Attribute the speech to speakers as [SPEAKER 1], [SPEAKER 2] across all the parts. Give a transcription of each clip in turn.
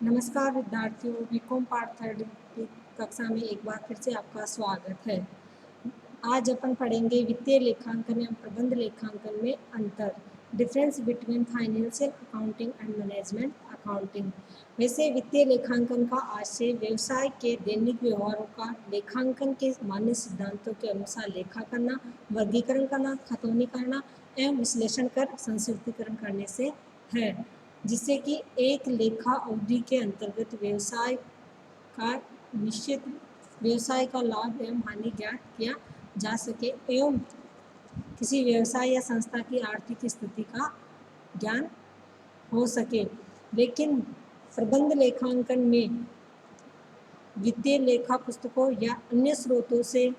[SPEAKER 1] नमस्कार विद्यार्थियों, BCom part third की कक्षा में एक बार फिर से आपका स्वागत है। आज अपन पढ़ेंगे वित्तीय लेखांकन एवं प्रबंध लेखांकन में अंतर, difference between financial accounting and management accounting. वैसे वित्तीय लेखांकन का आशय व्यवसाय के दैनिक व्यवहारों का लेखांकन के मान्य सिद्धांतों के अनुसार लेखा करना, वर्गीकरण करना, खतौनी करना एवं विश्लेषण कर संस्कृतिकरण करने से है, जिससे कि एक लेखा अवधि के अंतर्गत व्यवसाय का निश्चित व्यवसाय का लाभ एवं हानि ज्ञात किया जा सके एवं किसी व्यवसाय या संस्था की आर्थिक स्थिति का ज्ञान हो सके। लेकिन प्रबंध लेखांकन में वित्तीय लेखा पुस्तकों या अन्य स्रोतों से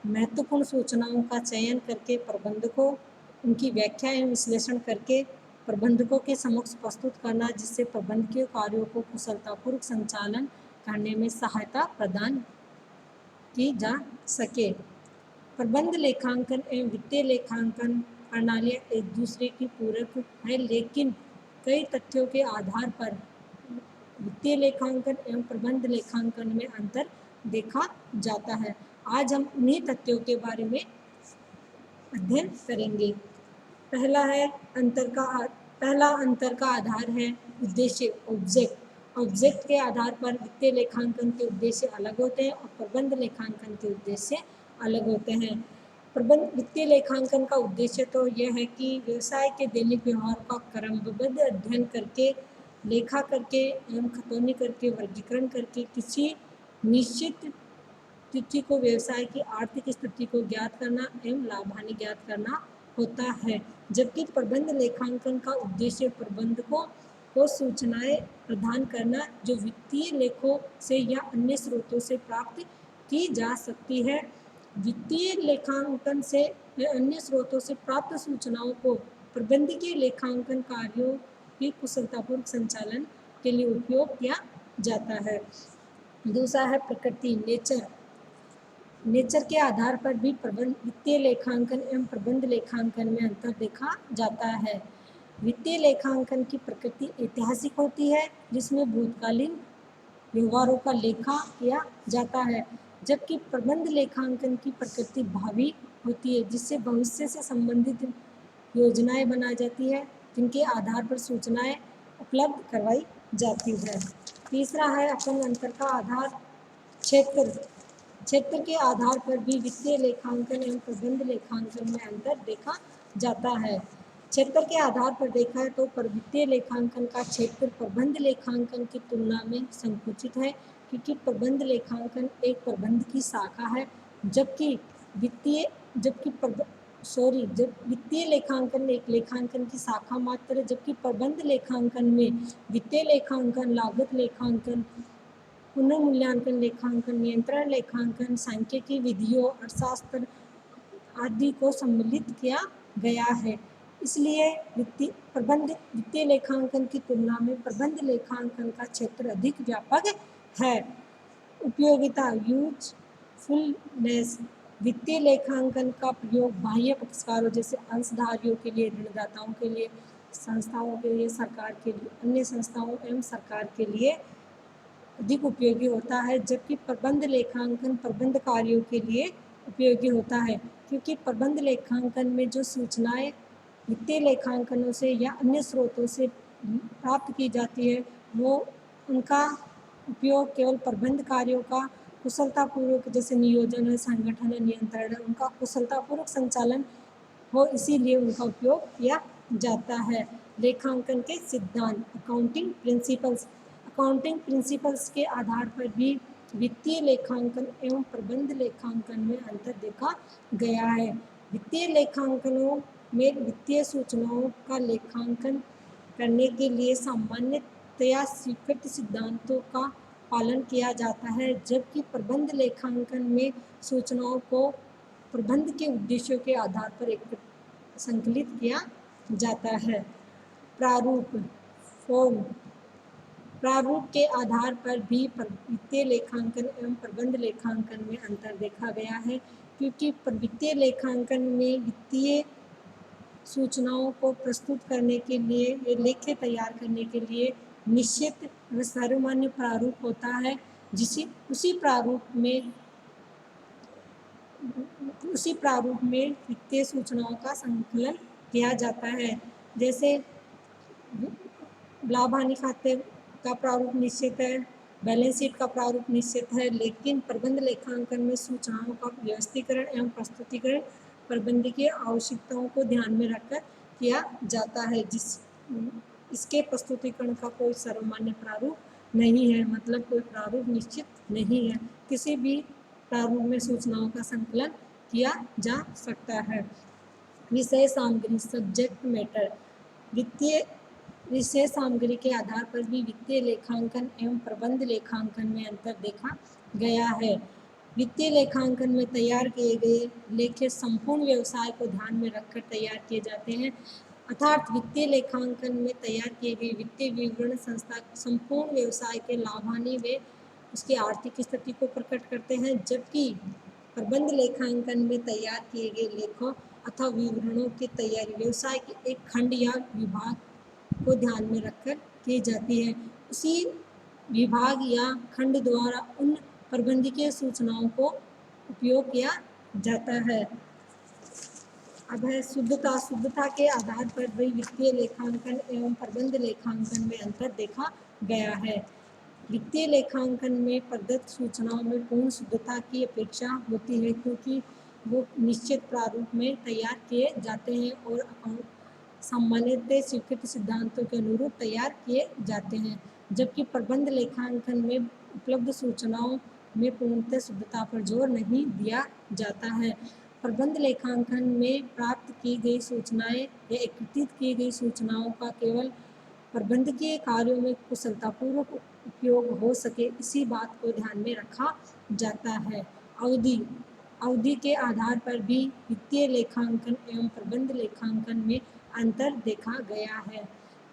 [SPEAKER 1] महत्वपूर्ण सूचनाओं का चयन करके प्रबंधकों उनकी व्याख्या एवं विश्लेषण करके प्रबंधकों के समक्ष प्रस्तुत करना, जिससे प्रबंधकीय कार्यों को कुशलतापूर्वक संचालन करने में सहायता प्रदान की जा सके। प्रबंध लेखांकन एवं वित्तीय लेखांकन प्रणालियाँ एक दूसरे की पूरक है, लेकिन कई तथ्यों के आधार पर वित्तीय लेखांकन एवं प्रबंध लेखांकन में अंतर देखा जाता है। आज हम उन्हीं तथ्यों के बारे में अध्ययन करेंगे। पहला अंतर का आधार है उद्देश्य, ऑब्जेक्ट। ऑब्जेक्ट के आधार पर वित्तीय लेखांकन के उद्देश्य अलग होते हैं और प्रबंध लेखांकन के उद्देश्य अलग होते हैं। प्रबंध वित्तीय लेखांकन का उद्देश्य तो यह है कि व्यवसाय के दैनिक व्यवहार का क्रमबद्ध अध्ययन करके, लेखा करके एवं खतौनी करके, वर्गीकरण करके किसी निश्चित तिथि को व्यवसाय की आर्थिक स्थिति को ज्ञात करना एवं लाभ हानि ज्ञात करना होता है। जबकि प्रबंध लेखांकन का उद्देश्य प्रबंधकों को सूचनाएं प्रदान करना जो वित्तीय लेखों से या अन्य स्रोतों से प्राप्त की जा सकती है। वित्तीय लेखांकन से या अन्य स्रोतों से प्राप्त सूचनाओं को प्रबंधकीय लेखांकन कार्यों की कुशलतापूर्वक संचालन के लिए उपयोग किया जाता है। दूसरा है प्रकृति, नेचर के आधार पर भी वित्तीय लेखांकन एवं प्रबंध लेखांकन में अंतर देखा जाता है। वित्तीय लेखांकन की प्रकृति ऐतिहासिक होती है, जिसमें भूतकालीन व्यवहारों का लेखा किया जाता है, जबकि प्रबंध लेखांकन की प्रकृति भावी होती है, जिससे भविष्य से संबंधित योजनाएं बनाई जाती है, जिनके आधार पर सूचनाएं उपलब्ध करवाई जाती है। तीसरा है अपन अंतर का आधार क्षेत्र के आधार पर भी वित्तीय लेखांकन एवं प्रबंध लेखांकन में अंतर देखा जाता है। क्षेत्र के आधार पर देखा है तो वित्तीय लेखांकन का क्षेत्र प्रबंध लेखांकन की तुलना में संकुचित है, क्योंकि प्रबंध लेखांकन एक प्रबंध की शाखा है, जबकि वित्तीय लेखांकन एक लेखांकन की शाखा मात्र है। जबकि प्रबंध लेखांकन में वित्तीय लेखांकन, लागत लेखांकन, पुनर्मूल्यांकन लेखांकन, नियंत्रण लेखांकन, सांख्यिकी विधियों, अर्थशास्त्र आदि को सम्मिलित किया गया है। इसलिए वित्तीय लेखांकन की तुलना में प्रबंध लेखांकन का क्षेत्र अधिक व्यापक है। उपयोगिता, यूजफुलनेस, वित्तीय लेखांकन का प्रयोग बाह्य पक्षकारों जैसे अंशधारियों के लिए, ऋणदाताओं के लिए, संस्थाओं के लिए, सरकार के लिए, अन्य संस्थाओं एवं सरकार के लिए अधिक उपयोगी होता है। जबकि प्रबंध लेखांकन प्रबंध कार्यों के लिए उपयोगी होता है, क्योंकि प्रबंध लेखांकन में जो सूचनाएं वित्तीय लेखांकनों से या अन्य स्रोतों से प्राप्त की जाती है, वो उनका उपयोग केवल प्रबंध कार्यों का कुशलतापूर्वक, जैसे नियोजन है, संगठन है, नियंत्रण है, उनका कुशलतापूर्वक संचालन हो, इसीलिए उनका उपयोग किया जाता है। लेखांकन के सिद्धांत, अकाउंटिंग प्रिंसिपल्स के आधार पर भी वित्तीय लेखांकन एवं प्रबंध लेखांकन में अंतर देखा गया है। वित्तीय लेखांकनों में वित्तीय सूचनाओं का लेखांकन करने के लिए सामान्यतया स्वीकृत सिद्धांतों का पालन किया जाता है, जबकि प्रबंध लेखांकन में सूचनाओं को प्रबंध के उद्देश्यों के आधार पर संकलित किया जाता है। प्रारूप के आधार पर भी वित्तीय लेखांकन एवं प्रबंध लेखांकन में अंतर देखा गया है, क्योंकि वित्तीय लेखांकन में वित्तीय सूचनाओं को प्रस्तुत करने के लिए, लेखे तैयार करने के लिए निश्चित व सर्वमान्य प्रारूप होता है, जिसे उसी प्रारूप में वित्तीय सूचनाओं का संकलन किया जाता है। जैसे लाभ हानि खाते का प्रारूप निश्चित है, बैलेंस शीट का प्रारूप निश्चित है, लेकिन प्रबंध लेखांकन में सूचनाओं का व्यवस्थीकरण एवं प्रस्तुतिकरण प्रबंधकीय आवश्यकताओं को ध्यान में रखकर किया जाता है। इसके प्रस्तुतिकरण का कोई सर्वमान्य प्रारूप नहीं है, मतलब कोई प्रारूप निश्चित नहीं है। किसी भी प्रारूप में सूचनाओं का संकलन किया जा सकता है। विषय सामग्री सब्जेक्ट मैटर, वित्तीय विषय सामग्री के आधार पर भी वित्तीय लेखांकन एवं प्रबंध लेखांकन में अंतर देखा गया है। वित्तीय लेखांकन में तैयार किए गए लेखे संपूर्ण व्यवसाय को ध्यान में रखकर तैयार किए जाते हैं, अर्थात वित्तीय लेखांकन में तैयार किए गए वित्तीय विवरण संस्था संपूर्ण व्यवसाय के लाभ हानि व उसकी आर्थिक स्थिति को प्रकट करते हैं, जबकि प्रबंध लेखांकन में तैयार किए गए लेखों अथवा विवरणों की तैयारी व्यवसाय के एक खंड या विभाग को ध्यान में रखकर की जाती है। उसी विभाग या खंड द्वारा उन प्रबंधकीय सूचनाओं को उपयोग किया जाता है। अब है शुद्धता। शुद्धता के आधार पर भी वित्तीय लेखांकन एवं प्रबंध लेखांकन में अंतर देखा गया है। वित्तीय लेखांकन में प्रदत्त सूचनाओं में पूर्ण शुद्धता की अपेक्षा होती है, क्योंकि वो निश्चित प्रारूप में तैयार किए जाते हैं और सामान्यतः स्वीकृत सिद्धांतों के अनुरूप तैयार किए जाते हैं, जबकि प्रबंध लेखांकन में उपलब्ध सूचनाओं में पूर्णतः शुद्धता पर जोर नहीं दिया जाता है। प्रबंध लेखांकन में प्राप्त की गई सूचनाएं या एकत्रित की गई सूचनाओं का केवल प्रबंधकीय कार्यों में कुशलतापूर्वक उपयोग हो सके, इसी बात को ध्यान में रखा जाता है। अवधि के आधार पर भी वित्तीय लेखांकन एवं प्रबंध लेखांकन में अंतर देखा गया है,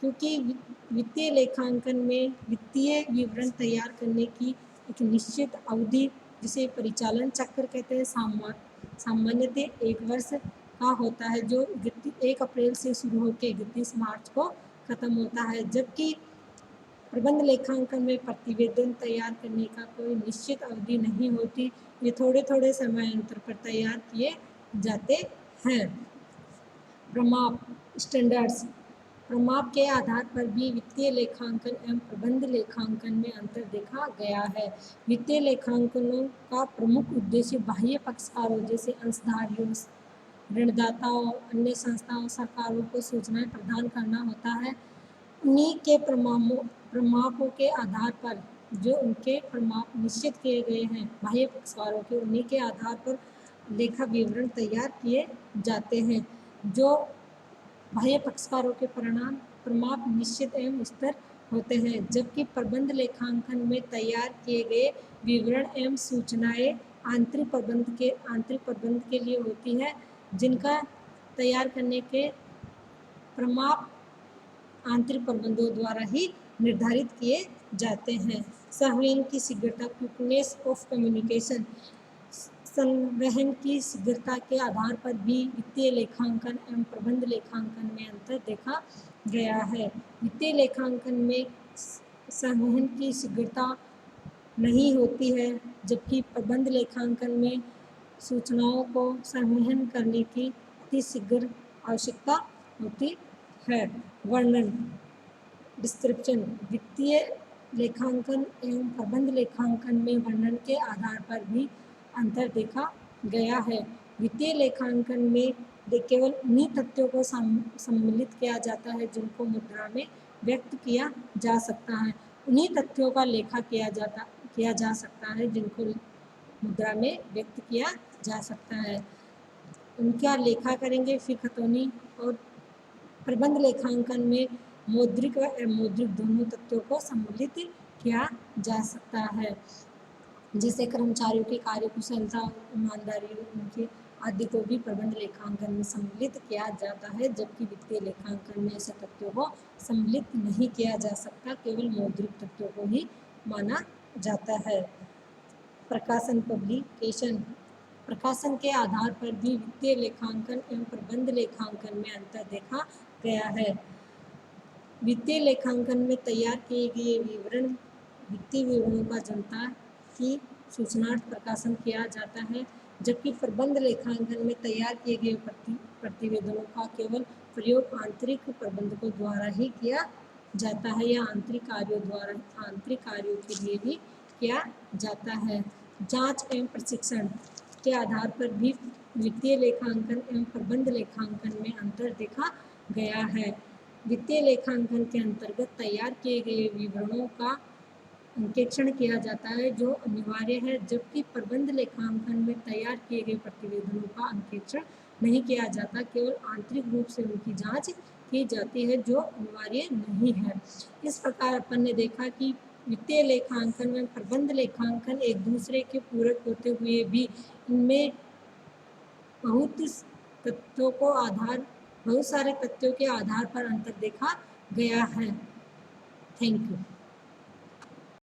[SPEAKER 1] क्योंकि वित्तीय लेखांकन में वित्तीय विवरण तैयार करने की एक निश्चित अवधि, जिसे परिचालन चक्र कहते हैं, सामान्यतः 1 वर्ष का होता है, जो 1 अप्रैल से शुरू होकर 31 मार्च को खत्म होता है, जबकि प्रबंध लेखांकन में प्रतिवेदन तैयार करने का कोई निश्चित अवधि नहीं होती। ये थोड़े थोड़े समय अंतर पर तैयार किए जाते हैं। प्रमाप स्टैंडर्ड्स, प्रमाप के आधार पर भी वित्तीय लेखांकन एवं प्रबंध लेखांकन में अंतर देखा गया है। वित्तीय लेखांकनों का प्रमुख उद्देश्य बाह्य पक्षकारों जैसे अंशधारियों, ऋणदाताओं, अन्य संस्थाओं, सरकारों को सूचनाएं प्रदान करना होता है। उन्हीं के प्रमापों के आधार पर जो उनके प्रमाप निश्चित किए गए हैं बाह्य पक्षकारों के, उन्हीं के आधार पर लेखा विवरण तैयार किए जाते हैं। जो बाह्य पक्षकारों के प्रमाप निश्चित एवं स्थिर होते हैं, जबकि प्रबंध लेखांकन में तैयार किए गए विवरण एवं सूचनाएं आंतरिक प्रबंध के लिए होती है, जिनका तैयार करने के प्रमाप आंतरिक प्रबंधों द्वारा ही निर्धारित किए जाते हैं। संवहन की शीघ्रता, क्विकनेस ऑफ कम्युनिकेशन, संवहन की शीघ्रता के आधार पर भी वित्तीय लेखांकन एवं प्रबंध लेखांकन में अंतर देखा गया है। वित्तीय लेखांकन में संवहन की शीघ्रता नहीं होती है, जबकि प्रबंध लेखांकन में सूचनाओं को संवहन करने की अति शीघ्र आवश्यकता होती है। वर्णन डिस्क्रिप्शन, वित्तीय लेखांकन एवं प्रबंध लेखांकन में वर्णन के आधार पर भी अंतर देखा गया है। वित्तीय लेखांकन में केवल उन्हीं तथ्यों को सम्मिलित किया जाता है जिनको मुद्रा में व्यक्त किया जा सकता है। उन्हीं तथ्यों का लेखा किया जा सकता है जिनको मुद्रा में व्यक्त किया जा सकता है। उनका लेखा करेंगे। फिर खतौनी और प्रबंध लेखांकन में मौद्रिक व अमौद्रिक दोनों तथ्यों को सम्मिलित किया जा सकता है, जैसे कर्मचारियों की कार्यकुशलता, ईमानदारी, उनके आदि को भी प्रबंध लेखांकन में सम्मिलित किया जाता है, जबकि वित्तीय लेखांकन में ऐसे तथ्यों को सम्मिलित नहीं किया जा सकता, केवल मौद्रिक तथ्यों को ही माना जाता है। प्रकाशन पब्लिकेशन, प्रकाशन के आधार पर भी वित्तीय लेखांकन एवं प्रबंध लेखांकन में अंतर देखा गया है। वित्तीय लेखांकन में तैयार किए गए विवरण वित्तीय विवरणों का जनता की सूचनार्थ प्रकाशन किया जाता है, जबकि प्रबंध लेखांकन में तैयार किए गए प्रतिवेदनों का केवल प्रयोग आंतरिक प्रबंधकों द्वारा ही किया जाता है या आंतरिक कार्यों के लिए भी किया जाता है। जांच एवं प्रशिक्षण के आधार पर भी वित्तीय लेखांकन एवं प्रबंध लेखांकन में अंतर देखा गया है। वित्तीय लेखांकन के अंतर्गत तैयार किए गए विवरणों का अंकेक्षण किया जाता है जो अनिवार्य है, जबकि प्रबंध लेखांकन में तैयार किए गए प्रतिवेदनों का अंकेक्षण नहीं किया जाता, केवल आंतरिक रूप से उनकी जांच की जाती है जो अनिवार्य नहीं है। इस प्रकार अपन ने देखा कि वित्तीय लेखांकन में प्रबंध लेखांकन एक दूसरे के पूरक होते हुए भी इनमें बहुत सारे तथ्यों के आधार पर अंतर देखा गया है। Thank you.